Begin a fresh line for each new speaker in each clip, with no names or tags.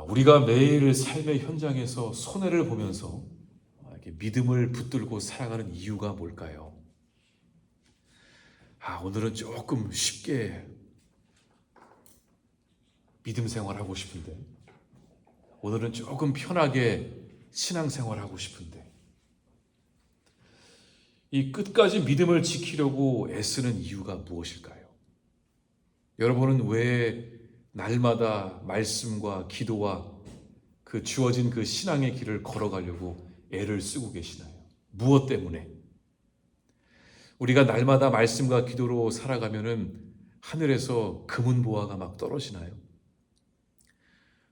우리가 매일 삶의 현장에서 손해를 보면서 이렇게 믿음을 붙들고 살아가는 이유가 뭘까요? 오늘은 조금 쉽게 믿음 생활하고 싶은데, 오늘은 조금 편하게 신앙생활하고 싶은데, 이 끝까지 믿음을 지키려고 애쓰는 이유가 무엇일까요? 여러분은 왜 날마다 말씀과 기도와 그 주어진 그 신앙의 길을 걸어가려고 애를 쓰고 계시나요? 무엇 때문에? 우리가 날마다 말씀과 기도로 살아가면은 하늘에서 금은보화가 막 떨어지나요?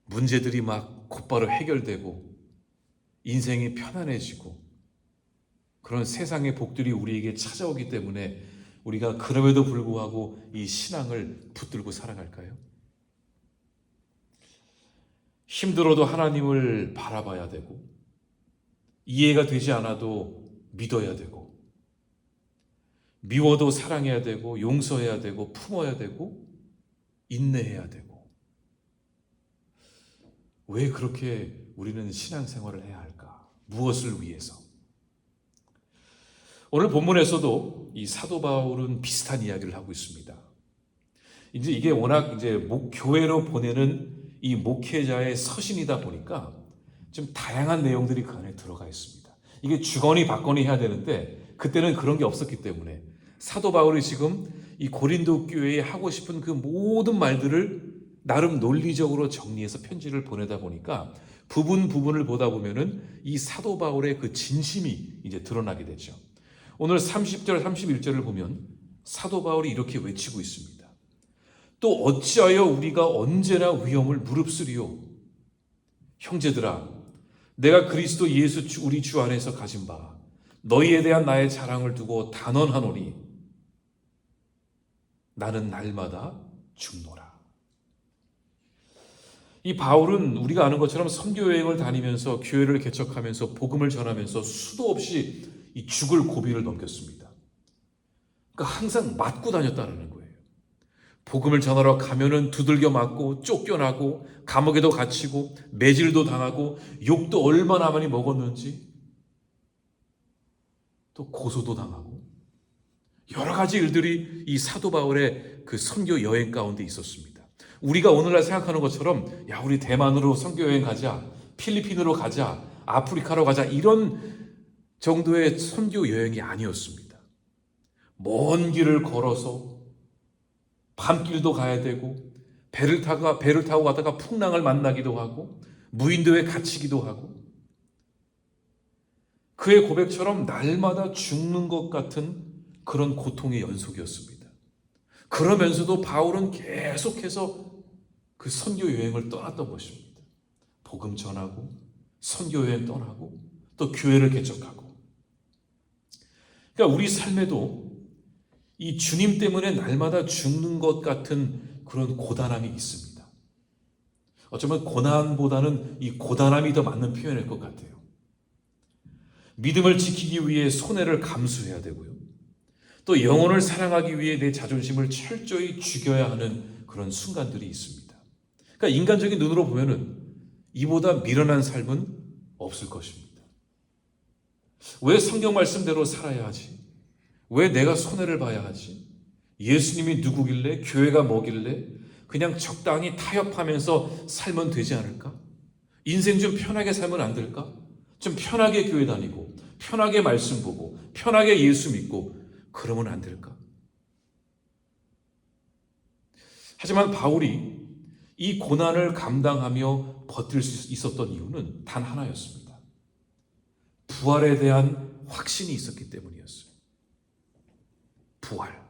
문제들이 막 곧바로 해결되고 인생이 편안해지고 그런 세상의 복들이 우리에게 찾아오기 때문에 우리가 그럼에도 불구하고 이 신앙을 붙들고 살아갈까요? 힘들어도 하나님을 바라봐야 되고, 이해가 되지 않아도 믿어야 되고, 미워도 사랑해야 되고, 용서해야 되고, 품어야 되고, 인내해야 되고. 왜 그렇게 우리는 신앙생활을 해야 할까? 무엇을 위해서? 오늘 본문에서도 이 사도 바울은 비슷한 이야기를 하고 있습니다. 이제 이게 워낙 교회로 보내는 이 목회자의 서신이다 보니까 좀 다양한 내용들이 그 안에 들어가 있습니다. 이게 주거니 받거니 해야 되는데 그때는 그런 게 없었기 때문에 사도 바울이 지금 이 고린도 교회에 하고 싶은 그 모든 말들을 나름 논리적으로 정리해서 편지를 보내다 보니까 부분을 보다 보면은 이 사도 바울의 그 진심이 이제 드러나게 되죠. 오늘 30절, 31절을 보면 사도 바울이 이렇게 외치고 있습니다. 또 어찌하여 우리가 언제나 위험을 무릅쓰리요? 형제들아, 내가 그리스도 예수 우리 주 안에서 가진 바 너희에 대한 나의 자랑을 두고 단언하노니 나는 날마다 죽노라. 이 바울은 우리가 아는 것처럼 선교 여행을 다니면서 교회를 개척하면서 복음을 전하면서 수도 없이 이 죽을 고비를 넘겼습니다. 그러니까 항상 맞고 다녔다는 거예요. 복음을 전하러 가면은 두들겨 맞고 쫓겨나고 감옥에도 갇히고 매질도 당하고 욕도 얼마나 많이 먹었는지 또 고소도 당하고 여러 가지 일들이 이 사도 바울의 그 선교 여행 가운데 있었습니다. 우리가 오늘날 생각하는 것처럼 우리 대만으로 선교 여행 가자, 필리핀으로 가자, 아프리카로 가자 이런 정도의 선교 여행이 아니었습니다. 먼 길을 걸어서 밤길도 가야 되고 배를 타고 가다가 풍랑을 만나기도 하고 무인도에 갇히기도 하고 그의 고백처럼 날마다 죽는 것 같은 그런 고통의 연속이었습니다. 그러면서도 바울은 계속해서 그 선교 여행을 떠났던 것입니다. 복음 전하고 선교 여행 떠나고 또 교회를 개척하고. 그러니까 우리 삶에도 이 주님 때문에 날마다 죽는 것 같은 그런 고단함이 있습니다. 어쩌면 고난보다는 이 고단함이 더 맞는 표현일 것 같아요. 믿음을 지키기 위해 손해를 감수해야 되고요. 또 영혼을 사랑하기 위해 내 자존심을 철저히 죽여야 하는 그런 순간들이 있습니다. 그러니까 인간적인 눈으로 보면은 이보다 미련한 삶은 없을 것입니다. 왜 성경 말씀대로 살아야 하지? 왜 내가 손해를 봐야 하지? 예수님이 누구길래? 교회가 뭐길래? 그냥 적당히 타협하면서 살면 되지 않을까? 인생 좀 편하게 살면 안 될까? 좀 편하게 교회 다니고 편하게 말씀 보고 편하게 예수 믿고 그러면 안 될까? 하지만 바울이 이 고난을 감당하며 버틸 수 있었던 이유는 단 하나였습니다. 부활에 대한 확신이 있었기 때문이었어요. 부활.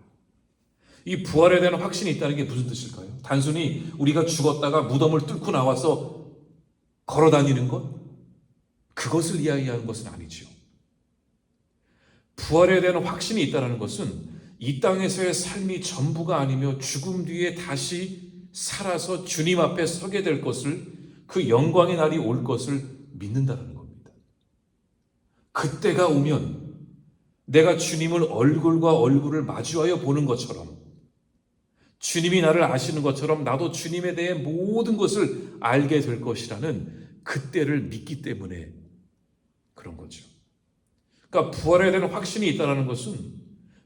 이 부활에 대한 확신이 있다는 게 무슨 뜻일까요? 단순히 우리가 죽었다가 무덤을 뚫고 나와서 걸어 다니는 것? 그것을 이야기하는 것은 아니죠. 부활에 대한 확신이 있다는 것은 이 땅에서의 삶이 전부가 아니며 죽음 뒤에 다시 살아서 주님 앞에 서게 될 것을, 그 영광의 날이 올 것을 믿는다는 겁니다. 그때가 오면 내가 주님을 얼굴과 얼굴을 마주하여 보는 것처럼 주님이 나를 아시는 것처럼 나도 주님에 대해 모든 것을 알게 될 것이라는 그때를 믿기 때문에 그런 거죠. 그러니까 부활에 대한 확신이 있다는 것은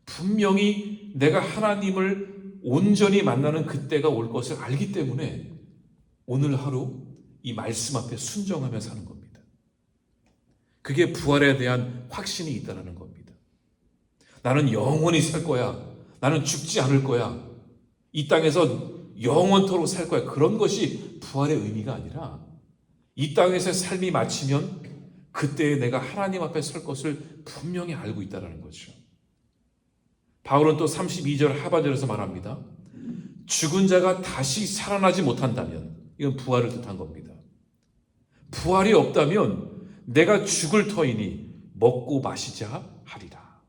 분명히 내가 하나님을 온전히 만나는 그때가 올 것을 알기 때문에 오늘 하루 이 말씀 앞에 순종하며 사는 겁니다. 그게 부활에 대한 확신이 있다는 겁니다. 나는 영원히 살 거야. 나는 죽지 않을 거야. 이 땅에서 영원토록 살 거야. 그런 것이 부활의 의미가 아니라 이 땅에서 삶이 마치면 그때 내가 하나님 앞에 설 것을 분명히 알고 있다는 거죠. 바울은 또 32절 하반절에서 말합니다. 죽은 자가 다시 살아나지 못한다면, 이건 부활을 뜻한 겁니다. 부활이 없다면 내가 죽을 터이니 먹고 마시자 하리라.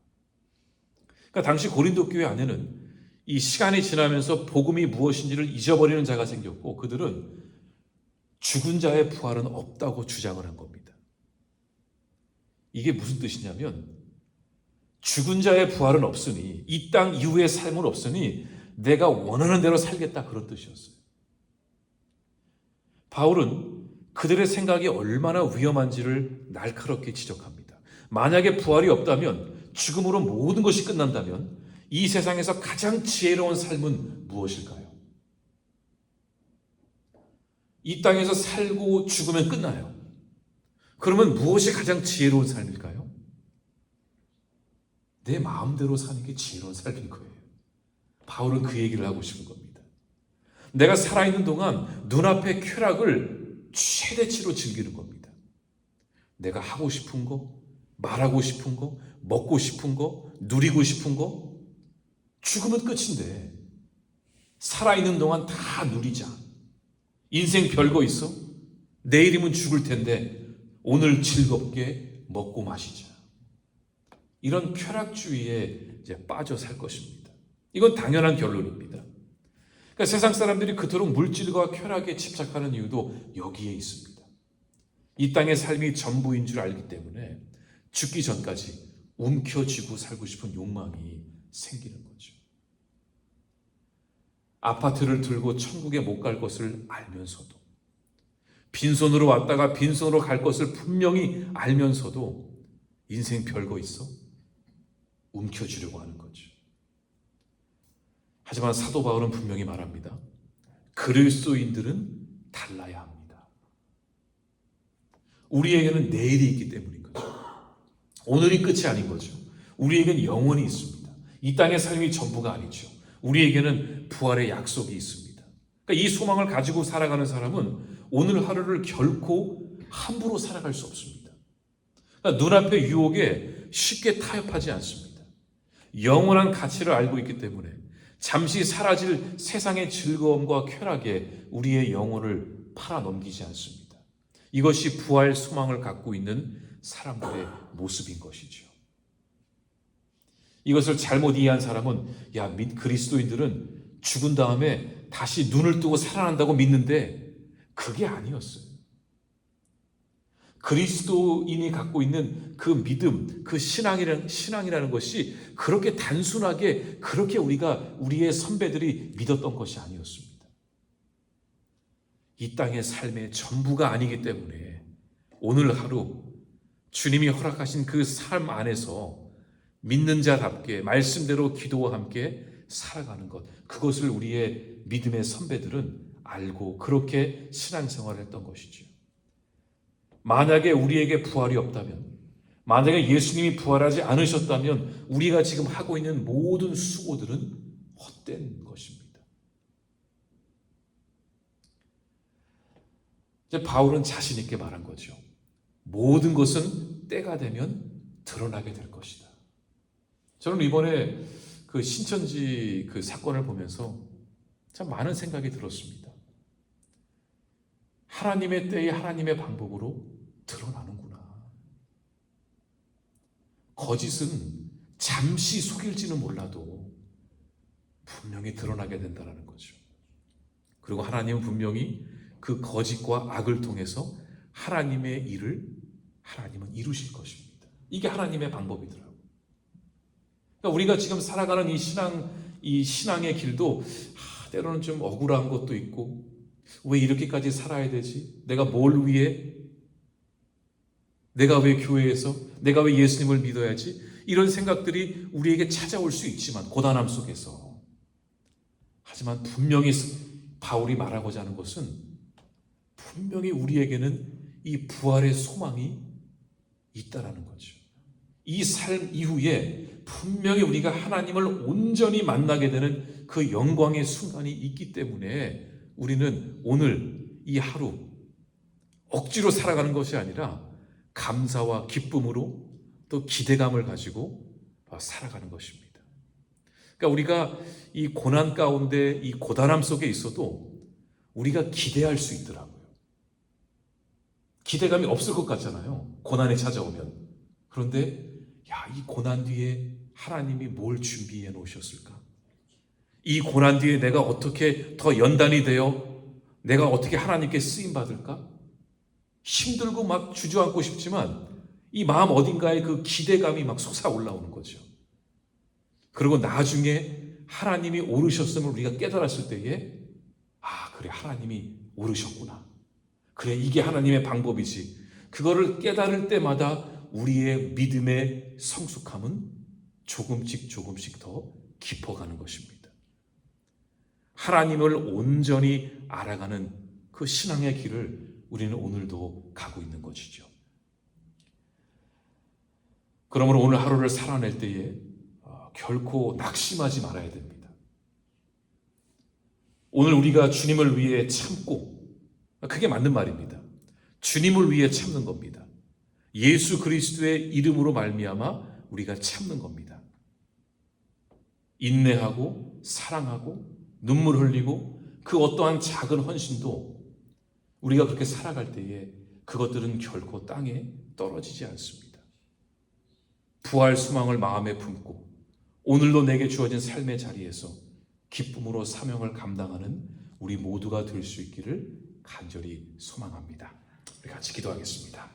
그러니까 당시 고린도 교회 안에는 이 시간이 지나면서 복음이 무엇인지를 잊어버리는 자가 생겼고 그들은 죽은 자의 부활은 없다고 주장을 한 겁니다. 이게 무슨 뜻이냐면 죽은 자의 부활은 없으니 이 땅 이후의 삶은 없으니 내가 원하는 대로 살겠다, 그런 뜻이었어요. 바울은 그들의 생각이 얼마나 위험한지를 날카롭게 지적합니다. 만약에 부활이 없다면, 죽음으로 모든 것이 끝난다면 이 세상에서 가장 지혜로운 삶은 무엇일까요? 이 땅에서 살고 죽으면 끝나요. 그러면 무엇이 가장 지혜로운 삶일까요? 내 마음대로 사는 게 지혜로운 삶인 거예요. 바울은 그 얘기를 하고 싶은 겁니다. 내가 살아있는 동안 눈앞의 쾌락을 최대치로 즐기는 겁니다. 내가 하고 싶은 거, 말하고 싶은 거, 먹고 싶은 거, 누리고 싶은 거, 죽으면 끝인데 살아있는 동안 다 누리자. 인생 별거 있어? 내일이면 죽을 텐데 오늘 즐겁게 먹고 마시자. 이런 쾌락주의에 이제 빠져 살 것입니다. 이건 당연한 결론입니다. 그러니까 세상 사람들이 그토록 물질과 쾌락에 집착하는 이유도 여기에 있습니다. 이 땅의 삶이 전부인 줄 알기 때문에 죽기 전까지 움켜쥐고 살고 싶은 욕망이 생기는 거죠. 아파트를 들고 천국에 못 갈 것을 알면서도, 빈손으로 왔다가 빈손으로 갈 것을 분명히 알면서도 인생 별거 있어? 움켜쥐려고 하는 거죠. 하지만 사도 바울은 분명히 말합니다. 그리스도인들은 달라야 합니다. 우리에게는 내일이 있기 때문인 거죠. 오늘이 끝이 아닌 거죠. 우리에게는 영원히 있습니다. 이 땅의 삶이 전부가 아니죠. 우리에게는 부활의 약속이 있습니다. 그러니까 이 소망을 가지고 살아가는 사람은 오늘 하루를 결코 함부로 살아갈 수 없습니다. 그러니까 눈앞의 유혹에 쉽게 타협하지 않습니다. 영원한 가치를 알고 있기 때문에 잠시 사라질 세상의 즐거움과 쾌락에 우리의 영혼을 팔아넘기지 않습니다. 이것이 부활 소망을 갖고 있는 사람들의 모습인 것이죠. 이것을 잘못 이해한 사람은 그리스도인들은 죽은 다음에 다시 눈을 뜨고 살아난다고 믿는데 그게 아니었어요. 그리스도인이 갖고 있는 그 믿음, 그 신앙이라는 것이 그렇게 단순하게 그렇게 우리의 선배들이 믿었던 것이 아니었습니다. 이 땅의 삶의 전부가 아니기 때문에 오늘 하루 주님이 허락하신 그 삶 안에서 믿는 자답게 말씀대로 기도와 함께 살아가는 것, 그것을 우리의 믿음의 선배들은 알고 그렇게 신앙생활을 했던 것이죠. 만약에 우리에게 부활이 없다면, 만약에 예수님이 부활하지 않으셨다면 우리가 지금 하고 있는 모든 수고들은 헛된 것입니다. 이제 바울은 자신 있게 말한 거죠. 모든 것은 때가 되면 드러나게 될 것이다. 저는 이번에 그 신천지 그 사건을 보면서 참 많은 생각이 들었습니다. 하나님의 때에 하나님의 방법으로 드러나는구나. 거짓은 잠시 속일지는 몰라도 분명히 드러나게 된다는 거죠. 그리고 하나님은 분명히 그 거짓과 악을 통해서 하나님의 일을 하나님은 이루실 것입니다. 이게 하나님의 방법이더라고요. 그러니까 우리가 지금 살아가는 이 신앙의 길도 때로는 좀 억울한 것도 있고, 왜 이렇게까지 살아야 되지? 내가 뭘 위해? 내가 왜 교회에서? 내가 왜 예수님을 믿어야지? 이런 생각들이 우리에게 찾아올 수 있지만, 고단함 속에서. 하지만 분명히 바울이 말하고자 하는 것은, 분명히 우리에게는 이 부활의 소망이 있다라는 거죠. 이 삶 이후에 분명히 우리가 하나님을 온전히 만나게 되는 그 영광의 순간이 있기 때문에 우리는 오늘 이 하루 억지로 살아가는 것이 아니라 감사와 기쁨으로 또 기대감을 가지고 살아가는 것입니다. 그러니까 우리가 이 고난 가운데 이 고단함 속에 있어도 우리가 기대할 수 있더라고요. 기대감이 없을 것 같잖아요. 고난이 찾아오면. 그런데 이 고난 뒤에 하나님이 뭘 준비해 놓으셨을까? 이 고난 뒤에 내가 어떻게 더 연단이 되어 내가 어떻게 하나님께 쓰임 받을까? 힘들고 막 주저앉고 싶지만 이 마음 어딘가에 그 기대감이 막 솟아올라오는 거죠. 그리고 나중에 하나님이 오르셨음을 우리가 깨달았을 때에 그래, 하나님이 오르셨구나. 그래, 이게 하나님의 방법이지. 그거를 깨달을 때마다 우리의 믿음의 성숙함은 조금씩 더 깊어가는 것입니다. 하나님을 온전히 알아가는 그 신앙의 길을 우리는 오늘도 가고 있는 것이죠. 그러므로 오늘 하루를 살아낼 때에 결코 낙심하지 말아야 됩니다. 오늘 우리가 주님을 위해 참고, 그게 맞는 말입니다. 주님을 위해 참는 겁니다. 예수 그리스도의 이름으로 말미암아 우리가 참는 겁니다. 인내하고 사랑하고 눈물 흘리고 그 어떠한 작은 헌신도 우리가 그렇게 살아갈 때에 그것들은 결코 땅에 떨어지지 않습니다. 부활 소망을 마음에 품고 오늘도 내게 주어진 삶의 자리에서 기쁨으로 사명을 감당하는 우리 모두가 될 수 있기를 간절히 소망합니다. 우리 같이 기도하겠습니다.